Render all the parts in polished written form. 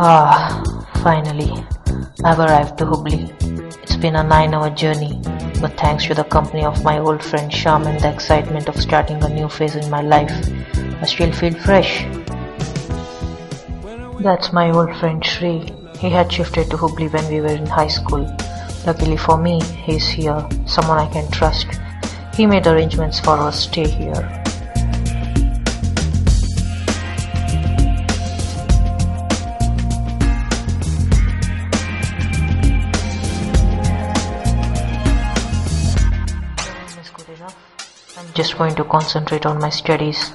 Ah, finally, I've arrived to Hubli. It's been a 9-hour journey, but thanks to the company of my old friend Sham and the excitement of starting a new phase in my life, I still feel fresh. That's my old friend Shri. He had shifted to Hubli when we were in high school. Luckily for me, he's here, someone I can trust. He made arrangements for our stay here. Is good enough. I'm just going to concentrate on my studies.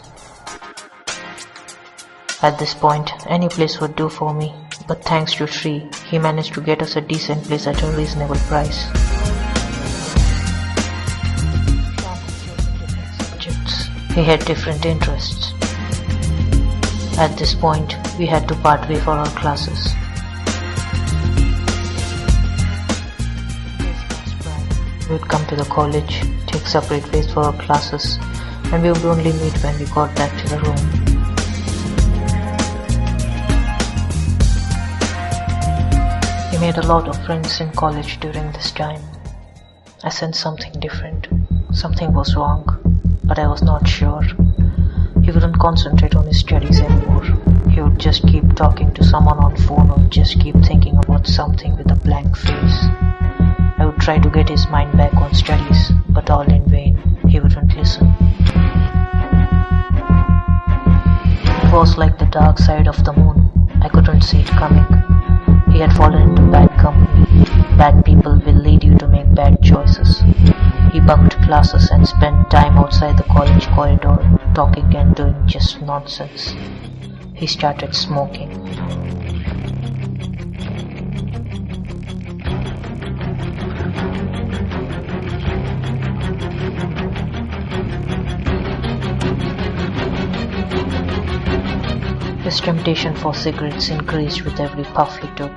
At this point, any place would do for me, but thanks to Shri, he managed to get us a decent place at a reasonable price. He had different interests. At this point, we had to part way for our classes. We'd come to the college, take separate ways for our classes, and we would only meet when we got back to the room. He made a lot of friends in college during this time. I sensed something different. Something was wrong, but I was not sure. He wouldn't concentrate on his studies anymore. He would just keep talking to someone on phone or just keep thinking about something with a blank face. I would try to get his mind back on studies, but all in vain. He wouldn't listen. It was like the dark side of the moon. I couldn't see it coming. He had fallen into bad company. Bad people will lead you to make bad choices. He bunked classes and spent time outside the college corridor, talking and doing just nonsense. He started smoking. His temptation for cigarettes increased with every puff he took.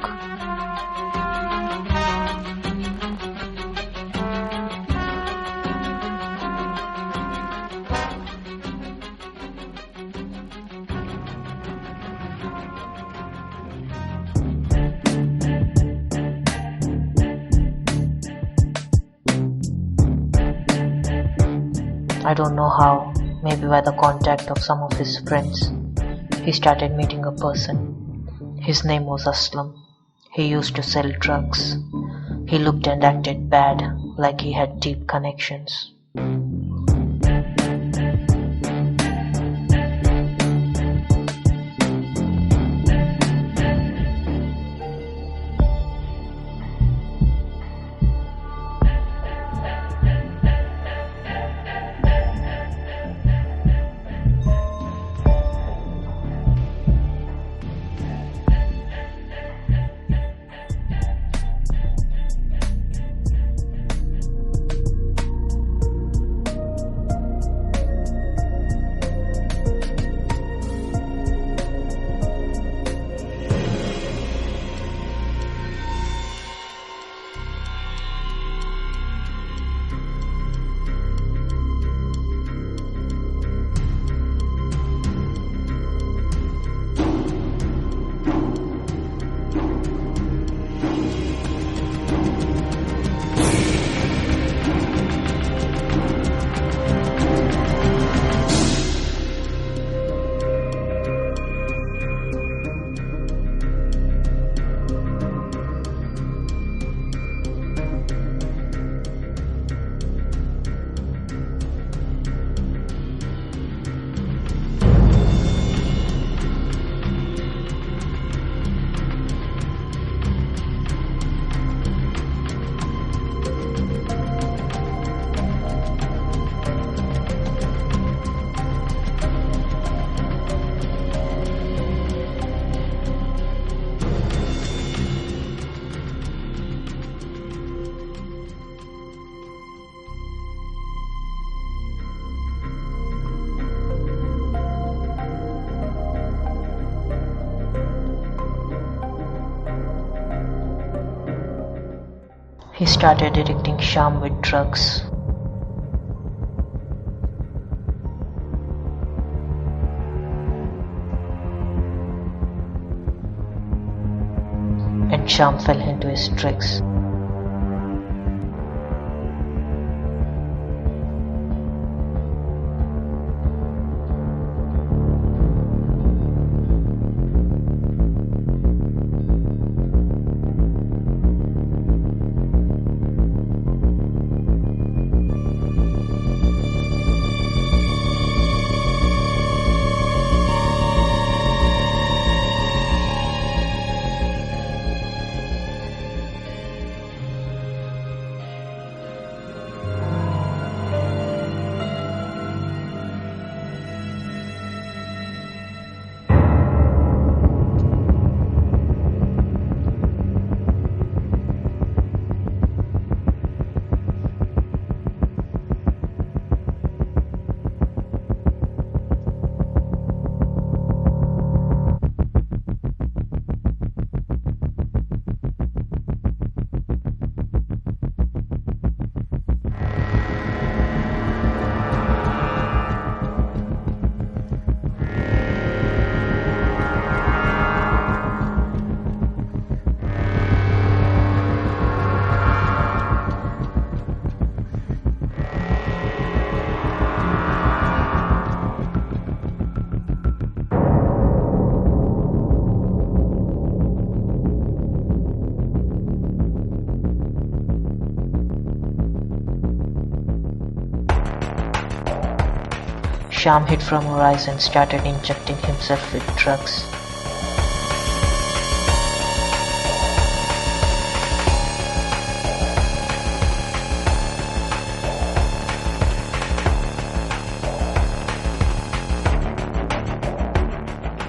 I don't know how, maybe by the contact of some of his friends. He started meeting a person. His name was Aslam. He used to sell drugs. He looked and acted bad, like he had deep connections. He started addicting Sham with drugs. Sham fell into his tricks. Sham hid from her eyes and started injecting himself with drugs.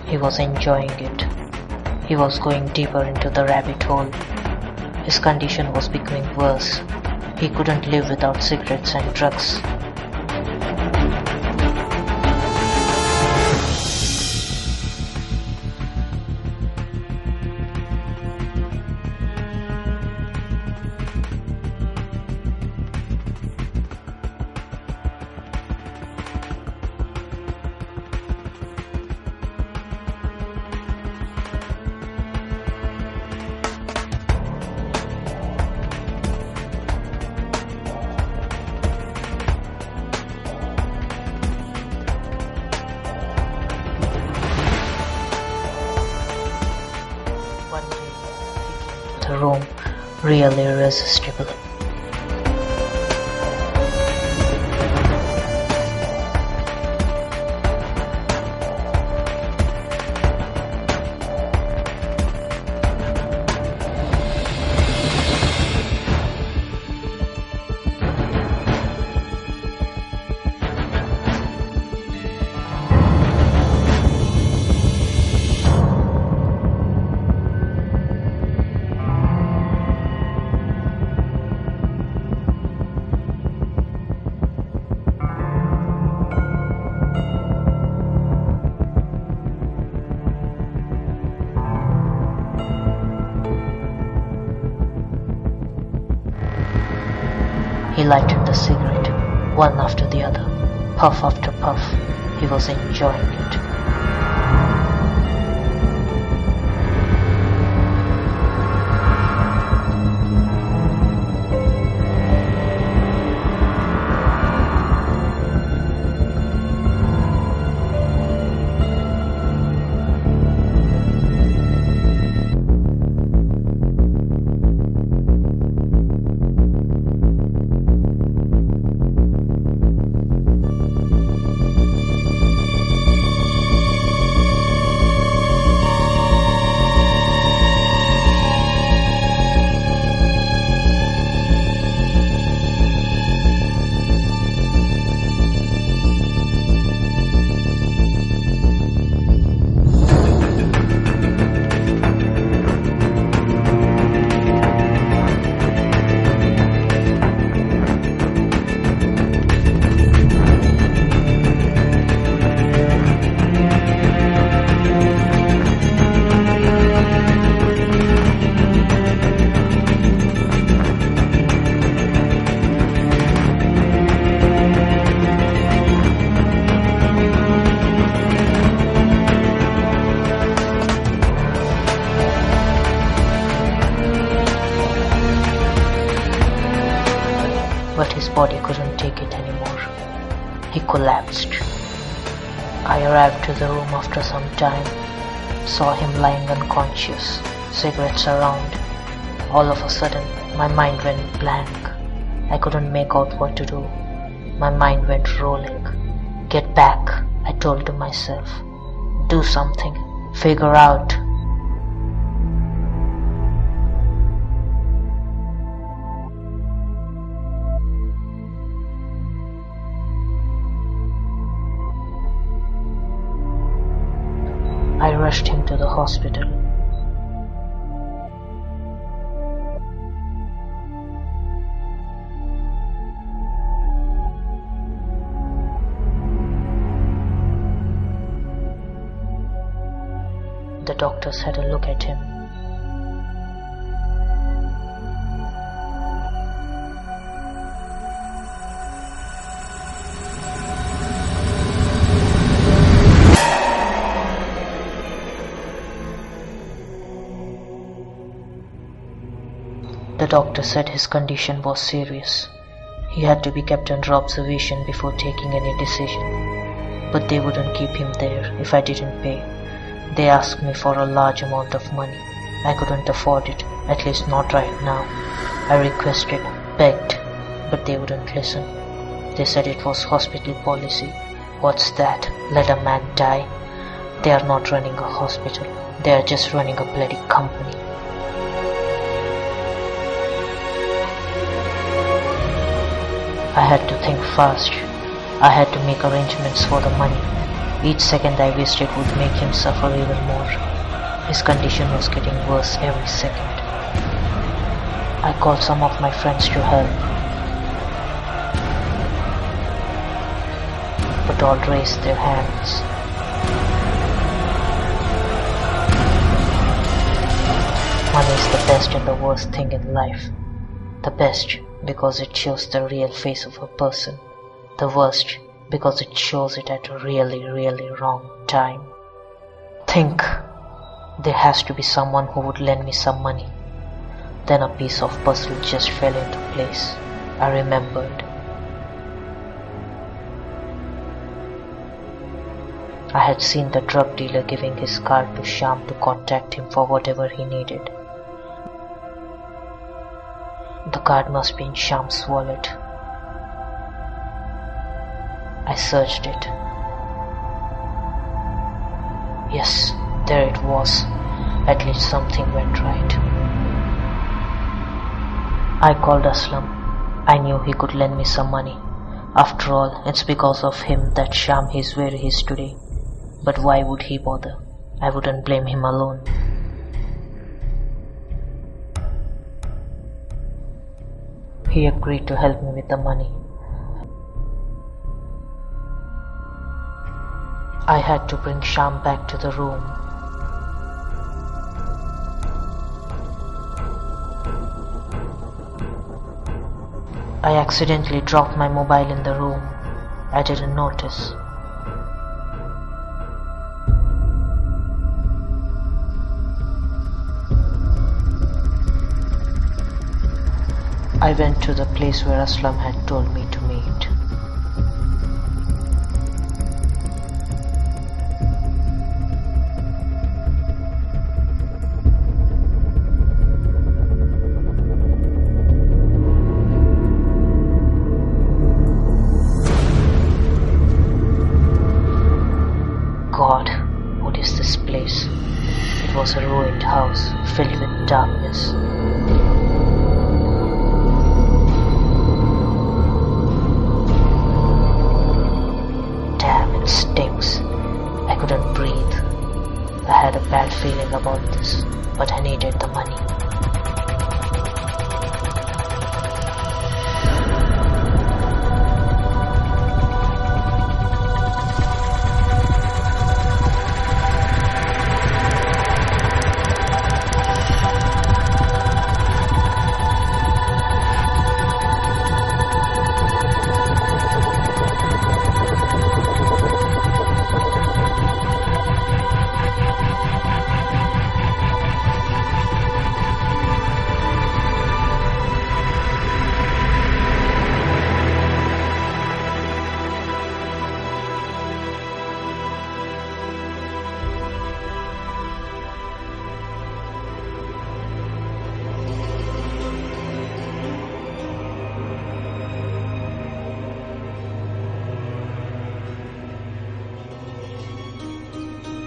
He was enjoying it. He was going deeper into the rabbit hole. His condition was becoming worse. He couldn't live without cigarettes and drugs. One day, he came to the room, really irresistible. He lighted the cigarette, one after the other, puff after puff. He was enjoying it. collapsed. I arrived to the room after some time, saw him lying unconscious, cigarettes around. All of a sudden, my mind went blank. I couldn't make out what to do. My mind went rolling. Get back, I told to myself. Do something. Figure out. I rushed him to the hospital. The doctors had a look at him. The doctor said his condition was serious. He had to be kept under observation before taking any decision. But they wouldn't keep him there if I didn't pay. They asked me for a large amount of money. I couldn't afford it, at least not right now. I requested, begged, but they wouldn't listen. They said it was hospital policy. What's that? Let a man die? They are not running a hospital. They are just running a bloody company. I had to think fast. I had to make arrangements for the money. Each second I wasted would make him suffer even more. His condition was getting worse every second. I called some of my friends to help, but all raised their hands. Money is the best and the worst thing in life. The best because it shows the real face of a person. The worst because it shows it at a really, really wrong time. Think, there has to be someone who would lend me some money. Then a piece of puzzle just fell into place. I remembered. I had seen the drug dealer giving his card to Sham to contact him for whatever he needed. The card must be in Sham's wallet. I searched it. Yes, there it was. At least something went right. I called Aslam. I knew he could lend me some money. After all, it's because of him that Sham is where he is today. But why would he bother? I wouldn't blame him alone. He agreed to help me with the money. I had to bring Sham back to the room. I accidentally dropped my mobile in the room. I didn't notice. I went to the place where Aslam had told me to meet. God, what is this place? It was a ruined house filled with darkness. Damn, it stinks. I couldn't breathe. I had a bad feeling about this, but I needed the money.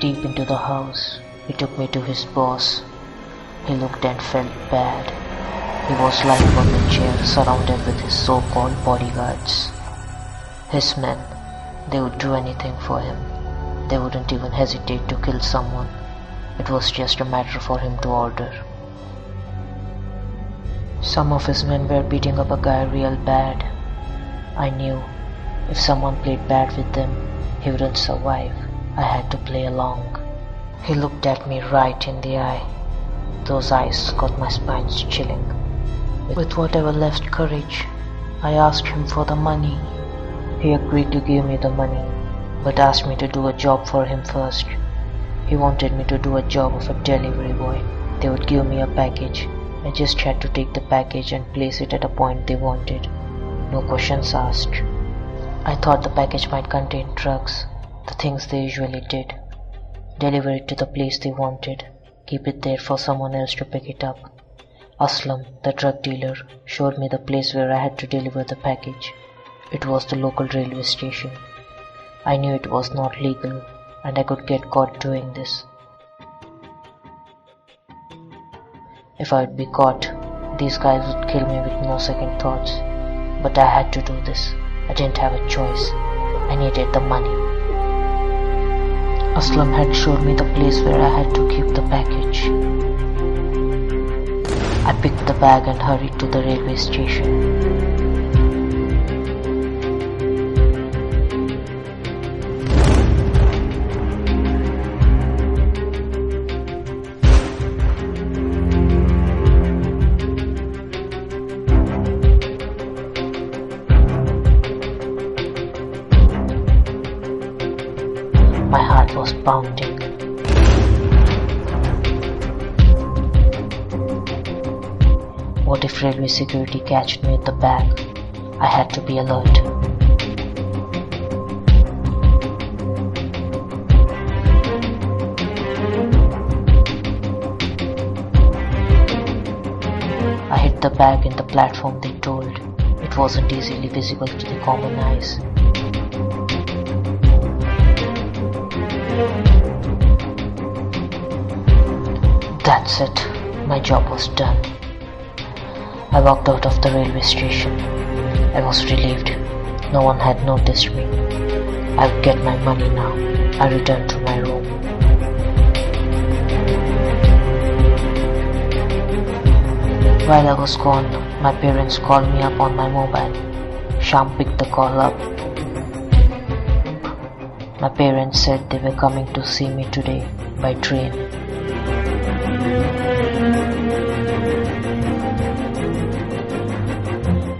deep into the house. He took me to his boss. He looked and felt bad. He was lying on the chair, surrounded with his so-called bodyguards. His men, they would do anything for him. They wouldn't even hesitate to kill someone. It was just a matter for him to order. Some of his men were beating up a guy real bad. I knew if someone played bad with them, he wouldn't survive. I had to play along. He looked at me right in the eye. Those eyes got my spine chilling. With whatever left courage, I asked him for the money. He agreed to give me the money, but asked me to do a job for him first. He wanted me to do a job of a delivery boy. They would give me a package. I just had to take the package and place it at a point they wanted. No questions asked. I thought the package might contain drugs, the things they usually did. Deliver it to the place they wanted. Keep it there for someone else to pick it up. Aslam, the drug dealer, showed me the place where I had to deliver the package. It was the local railway station. I knew it was not legal, and I could get caught doing this. If I would be caught, these guys would kill me with no second thoughts. But I had to do this. I didn't have a choice. I needed the money. Aslam had showed me the place where I had to keep the package. I picked the bag and hurried to the railway station. My heart was pounding. What if railway security catched me with the bag? I had to be alert. I hid the bag in the platform they told. It wasn't easily visible to the common eyes. That's it. My job was done. I walked out of the railway station. I was relieved. No one had noticed me. I would get my money now. I returned to my room. While I was gone, my parents called me up on my mobile. Sham picked the call up. My parents said they were coming to see me today by train.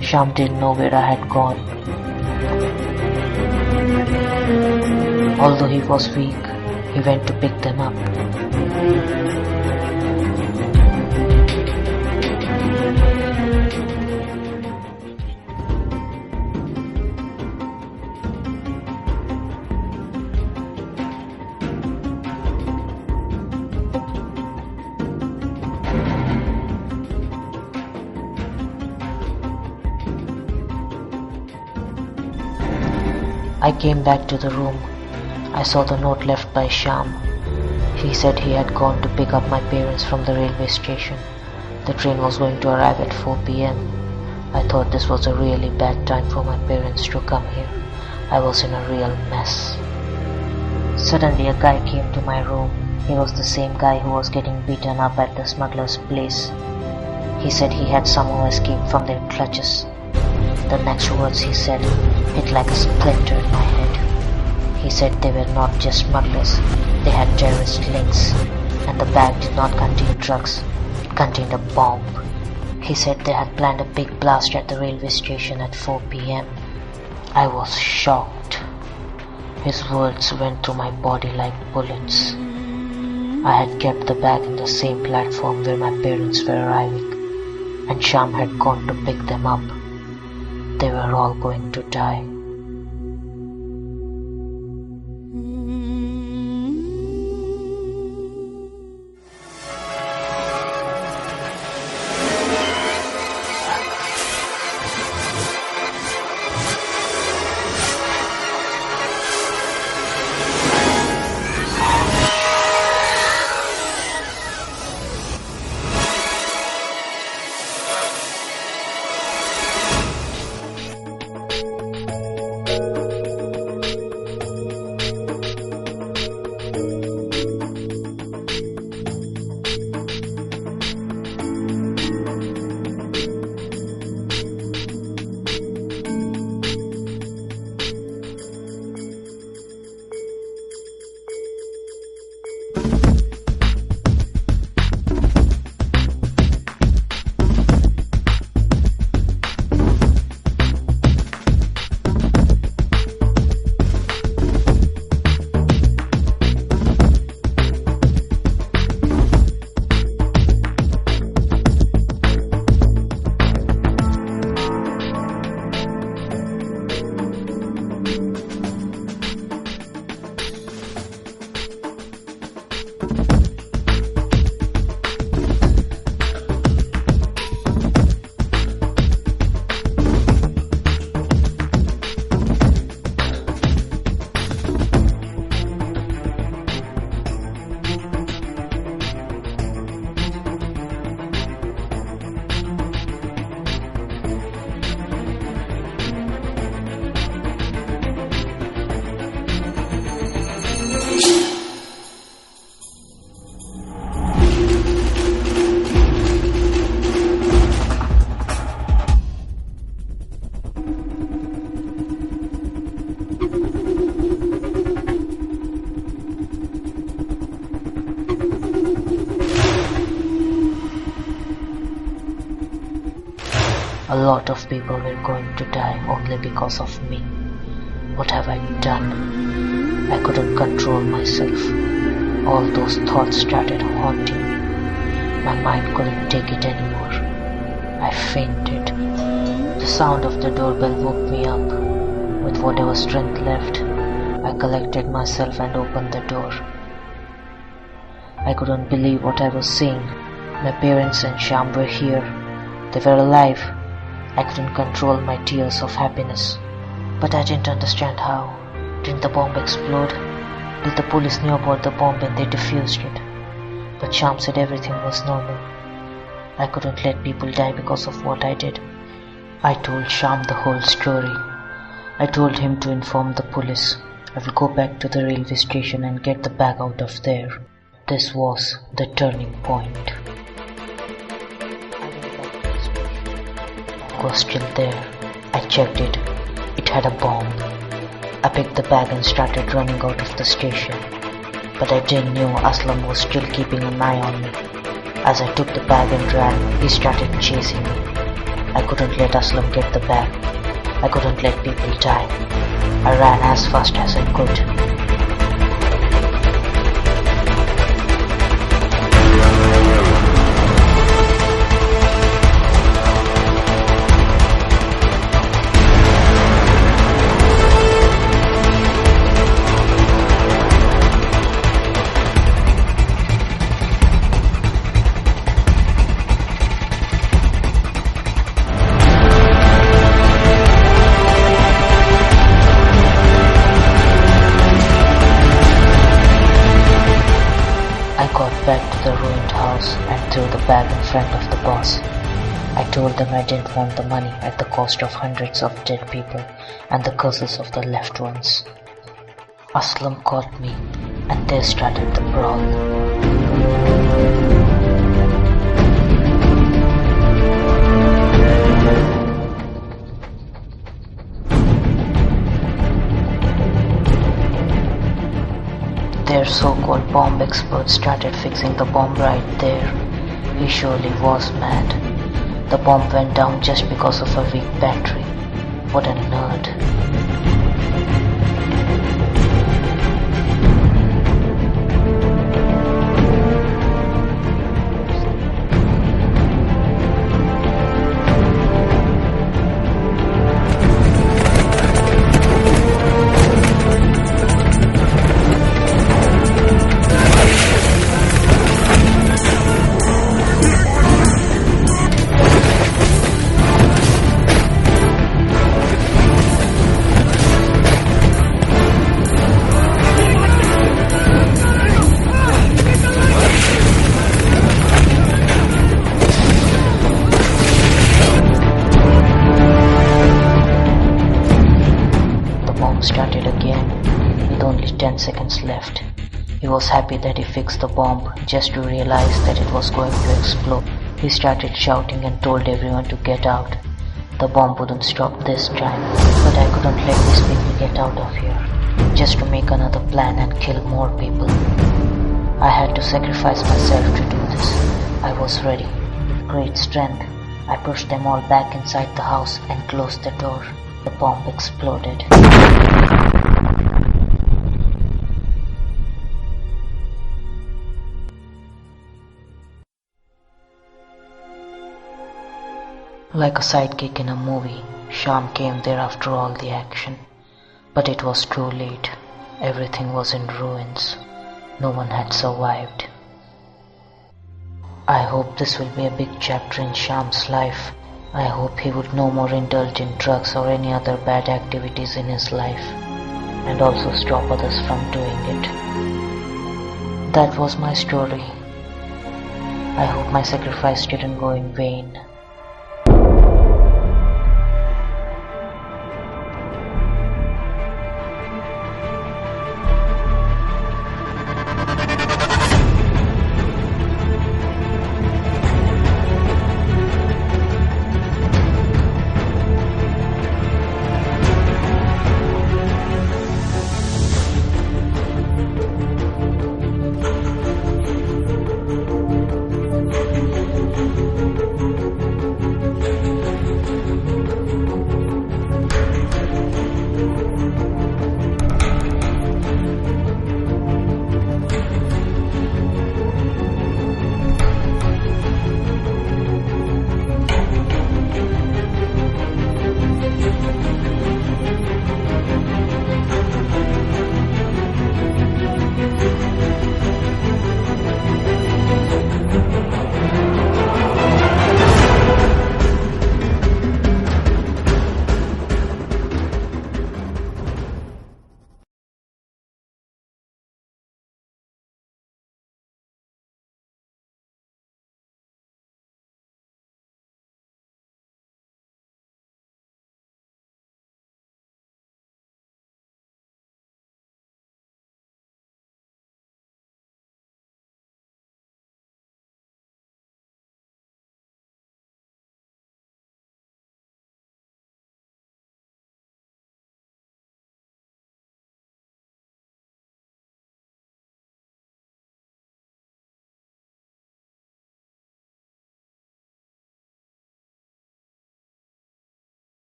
Sham didn't know where I had gone. Although he was weak, he went to pick them up. I came back to the room. I saw the note left by Sham. He said he had gone to pick up my parents from the railway station. The train was going to arrive at 4 p.m. I thought this was a really bad time for my parents to come here. I was in a real mess. Suddenly a guy came to my room. He was the same guy who was getting beaten up at the smuggler's place. He said he had somehow escaped from their clutches. The next words he said hit like a splinter in my head. He said they were not just smugglers, they had terrorist links, and the bag did not contain drugs, it contained a bomb. He said they had planned a big blast at the railway station at 4 p.m. I was shocked. His words went through my body like bullets. I had kept the bag in the same platform where my parents were arriving, and Sham had gone to pick them up. They were all going to die. A lot of people were going to die only because of me. What have I done? I couldn't control myself. All those thoughts started haunting me. My mind couldn't take it anymore. I fainted. The sound of the doorbell woke me up. With whatever strength left, I collected myself and opened the door. I couldn't believe what I was seeing. My parents and Shyam were here. They were alive. I couldn't control my tears of happiness. But I didn't understand how. Didn't the bomb explode? Did the police know about the bomb and they defused it? But Shyam said everything was normal. I couldn't let people die because of what I did. I told Shyam the whole story. I told him to inform the police. I will go back to the railway station and get the bag out of there. This was the turning point. Was still there. I checked it. It had a bomb. I picked the bag and started running out of the station. But I didn't know Aslam was still keeping an eye on me. As I took the bag and ran, he started chasing me. I couldn't let Aslam get the bag. I couldn't let people die. I ran as fast as I could. Back to the ruined house and threw the bag in front of the boss. I told them I didn't want the money at the cost of hundreds of dead people and the curses of the left ones. Aslam caught me and there started the brawl. Their so-called bomb expert started fixing the bomb right there. He surely was mad. The bomb went down just because of a weak battery. What a nerd. Started again with only 10 seconds left. He was happy that he fixed the bomb just to realize that it was going to explode. He started shouting and told everyone to get out. The bomb wouldn't stop this time, but I couldn't let these people get out of here just to make another plan and kill more people. I had to sacrifice myself to do this. I was ready. With great strength, I pushed them all back inside the house and closed the door. The bomb exploded. Like a sidekick in a movie, Shyam came there after all the action. But it was too late. Everything was in ruins. No one had survived. I hope this will be a big chapter in Shyam's life. I hope he would no more indulge in drugs or any other bad activities in his life, and also stop others from doing it. That was my story. I hope my sacrifice didn't go in vain.